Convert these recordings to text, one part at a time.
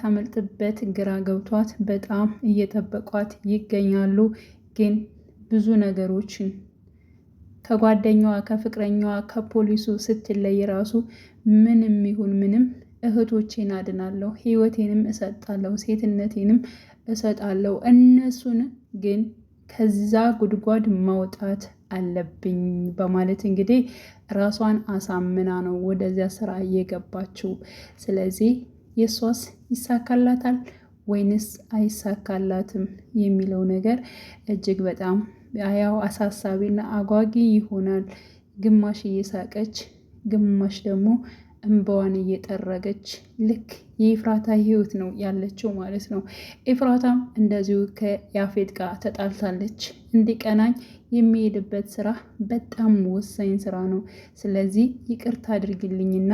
የምታመልጥበት ግራ ገብቷት በጣም እየጠበቋት ይገኛሉ። ግን ብዙ ነገሮችን ከጓደኛዋ ከፍቅረኛዋ ከፖሊሱ ስትለይ ራሱ ምንም ይሁን ምንም እህቶቼን አድናለሁ፣ ህይወቴንም እሰጣለሁ፣ ሴትነቴንም እሰጣለሁ፣ እነሱን ግን ከዛ ጉድጓድ ማውጣት አለብኝ በማለት እንግዲህ ራሷን አሳምና ነው ወደዚያ ስራ እየገባችው። ስለዚህ የሷስ ይሳካላታል ወይንስ አይሳካላትም የሚለው ነገር እጅግ በጣም ያው አሳሳቢና አጓጊ ይሆናል። ግማሽ እየሳቀች ግማሽ ደግሞ እንባዋን እየጠረገች ልክ የኤፍራታ ህይወት ነው ያለችው ማለት ነው። ኤፍራታም እንደዚሁ ከያፌት ጋር ተጣልታለች። እንዲቀናኝ የሚሄድበት ስራ በጣም ወሳኝ ስራ ነው፣ ስለዚህ ይቅርታ አድርግልኝና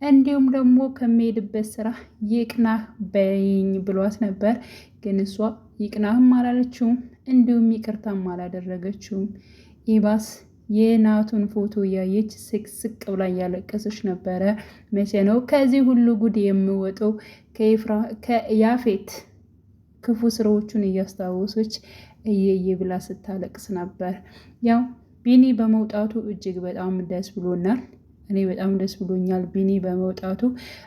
እንዲሁም ደግሞ ከሚሄድበት ስራ ይቅናህ በይኝ ብሏት ነበር። ግን እሷ ይቅናህም አላለችውም፣ እንዲሁም ይቅርታም አላደረገችውም። ኢባስ የናቱን ፎቶ እያየች ስቅስቅ ብላ እያለቀሰች ነበረ። መቼ ነው ከዚህ ሁሉ ጉድ የምወጣው? ከያፌት ክፉ ስራዎቹን እያስታወሰች እየየ ብላ ስታለቅስ ነበር። ያው ቢኒ በመውጣቱ እጅግ በጣም ደስ ብሎናል። እኔ በጣም ደስ ብሎኛል ቢኒ በመውጣቱ።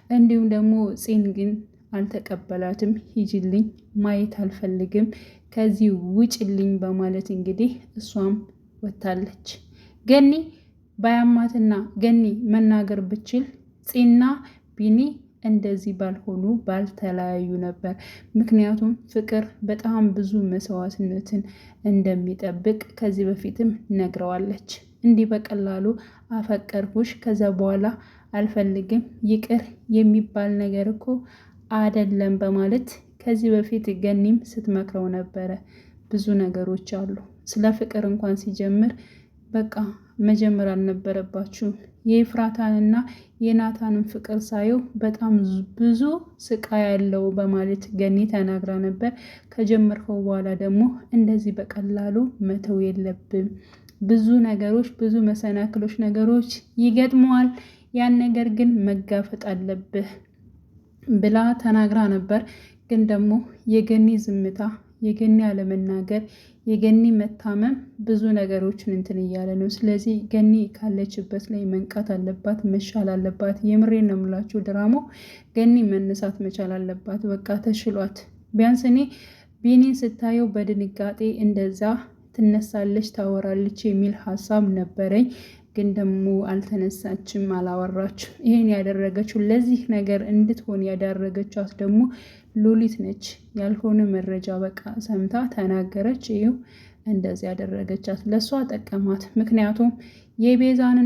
እንዲሁም ደግሞ ፂን ግን አልተቀበላትም። ሂጂልኝ፣ ማየት አልፈልግም፣ ከዚህ ውጭልኝ በማለት እንግዲህ እሷም ወታለች። ገኒ ባያማትና ገኒ መናገር ብችል ፂና ቢኒ እንደዚህ ባልሆኑ ባልተለያዩ ነበር። ምክንያቱም ፍቅር በጣም ብዙ መስዋዕትነትን እንደሚጠብቅ ከዚህ በፊትም ነግረዋለች። እንዲህ በቀላሉ አፈቀርኩሽ ከዛ በኋላ አልፈልግም ይቅር የሚባል ነገር እኮ አደለም በማለት ከዚህ በፊት ገኒም ስትመክረው ነበረ። ብዙ ነገሮች አሉ። ስለ ፍቅር እንኳን ሲጀምር በቃ መጀመር አልነበረባችሁም። የኤፍራታንና የናታንን ፍቅር ሳየው በጣም ብዙ ስቃይ ያለው በማለት ገኒ ተናግራ ነበር። ከጀመርከው በኋላ ደግሞ እንደዚህ በቀላሉ መተው የለብም፣ ብዙ ነገሮች ብዙ መሰናክሎች ነገሮች ይገጥመዋል፣ ያን ነገር ግን መጋፈጥ አለብህ ብላ ተናግራ ነበር። ግን ደግሞ የገኒ ዝምታ፣ የገኒ አለመናገር፣ የገኒ መታመም ብዙ ነገሮችን እንትን እያለ ነው። ስለዚህ ገኒ ካለችበት ላይ መንቃት አለባት፣ መሻል አለባት። የምሬን ነው የምላችሁ ድራማው ገኒ መነሳት መቻል አለባት። በቃ ተሽሏት። ቢያንስ እኔ ቢኒን ስታየው በድንጋጤ እንደዛ ትነሳለች ታወራለች የሚል ሀሳብ ነበረኝ። ግን ደግሞ አልተነሳችም፣ አላወራችም። ይሄን ያደረገችው ለዚህ ነገር እንድትሆን ያዳረገቻት ደግሞ ሉሊት ነች። ያልሆነ መረጃ በቃ ሰምታ ተናገረች። ይኸው እንደዚህ ያደረገቻት ለእሷ ጠቀማት። ምክንያቱም የቤዛን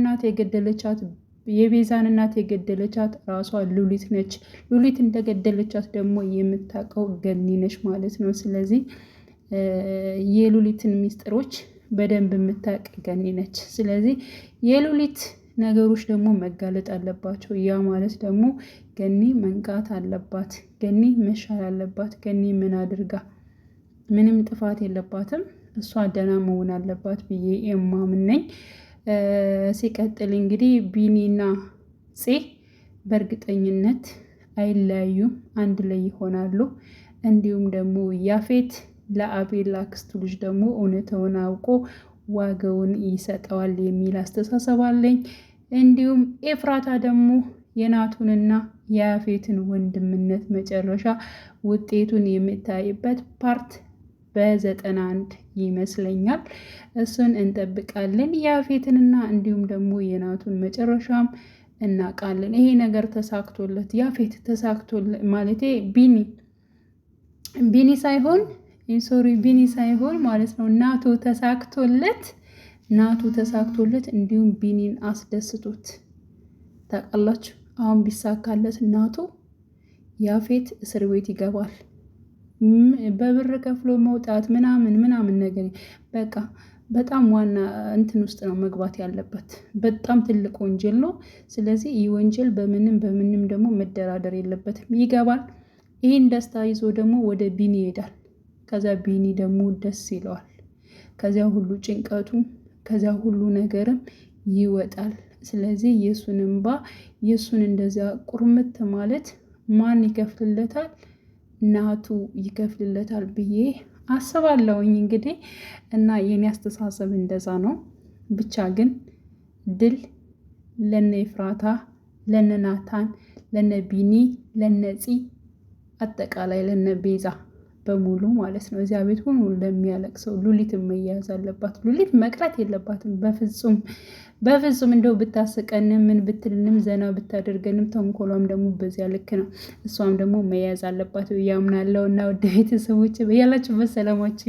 እናት የገደለቻት ራሷ ሉሊት ነች። ሉሊት እንደገደለቻት ደግሞ የምታውቀው ገኒ ነች ማለት ነው። ስለዚህ የሉሊትን ሚስጥሮች በደንብ የምታውቅ ገኒ ነች። ስለዚህ የሉሊት ነገሮች ደግሞ መጋለጥ አለባቸው። ያ ማለት ደግሞ ገኒ መንቃት አለባት፣ ገኒ መሻል አለባት። ገኒ ምን አድርጋ? ምንም ጥፋት የለባትም። እሷ ደህና መሆን አለባት ብዬ የማምን ነኝ። ሲቀጥል እንግዲህ ቢኒና ፄ በእርግጠኝነት አይለያዩም፣ አንድ ላይ ይሆናሉ። እንዲሁም ደግሞ ያፌት ለአቤል አክስቱ ልጅ ደግሞ እውነታውን አውቆ ዋጋውን ይሰጠዋል የሚል አስተሳሰብ አለኝ። እንዲሁም ኤፍራታ ደግሞ የናቱንና የያፌትን ወንድምነት መጨረሻ ውጤቱን የምታይበት ፓርት በ91 ይመስለኛል። እሱን እንጠብቃለን። ያፌትንና እንዲሁም ደግሞ የናቱን መጨረሻም እናውቃለን። ይሄ ነገር ተሳክቶለት ያፌት ተሳክቶለት ማለቴ ቢኒ ሳይሆን ማለት ነው ናቱ ተሳክቶለት እንዲሁም ቢኒን አስደስቶት ታውቃላችሁ። አሁን ቢሳካለት ናቱ ያፌት እስር ቤት ይገባል። በብር ከፍሎ መውጣት ምናምን ነገር በቃ በጣም ዋና እንትን ውስጥ ነው መግባት ያለበት። በጣም ትልቅ ወንጀል ነው። ስለዚህ ይህ ወንጀል በምንም ደግሞ መደራደር የለበትም። ይገባል። ይህን ደስታ ይዞ ደግሞ ወደ ቢኒ ይሄዳል። ከዛ ቢኒ ደግሞ ደስ ይለዋል። ከዚያ ሁሉ ጭንቀቱ ከዚያ ሁሉ ነገርም ይወጣል። ስለዚህ የእሱን እንባ የእሱን እንደዚያ ቁርምት ማለት ማን ይከፍልለታል? ናቱ ይከፍልለታል ብዬ አስባለሁኝ እንግዲህ እና የኔ አስተሳሰብ እንደዛ ነው። ብቻ ግን ድል ለነ ኤፍራታ፣ ለነ ናታን፣ ለነ ቢኒ፣ ለነ ፂ አጠቃላይ ለነ ቤዛ በሙሉ ማለት ነው። እዚያ ቤት ሁሉ ለሚያለቅሰው ሉሊት መያዝ አለባት። ሉሊት መቅረት የለባትም በፍጹም በፍጹም። እንደው ብታስቀንም ምን ብትልንም ዘና ብታደርገንም ተንኮሏም ደግሞ በዚያ ልክ ነው። እሷም ደግሞ መያዝ አለባት ብዬ አምናለሁ። እና ውድ ቤተሰቦች ያላችሁበት ሰላማችሁ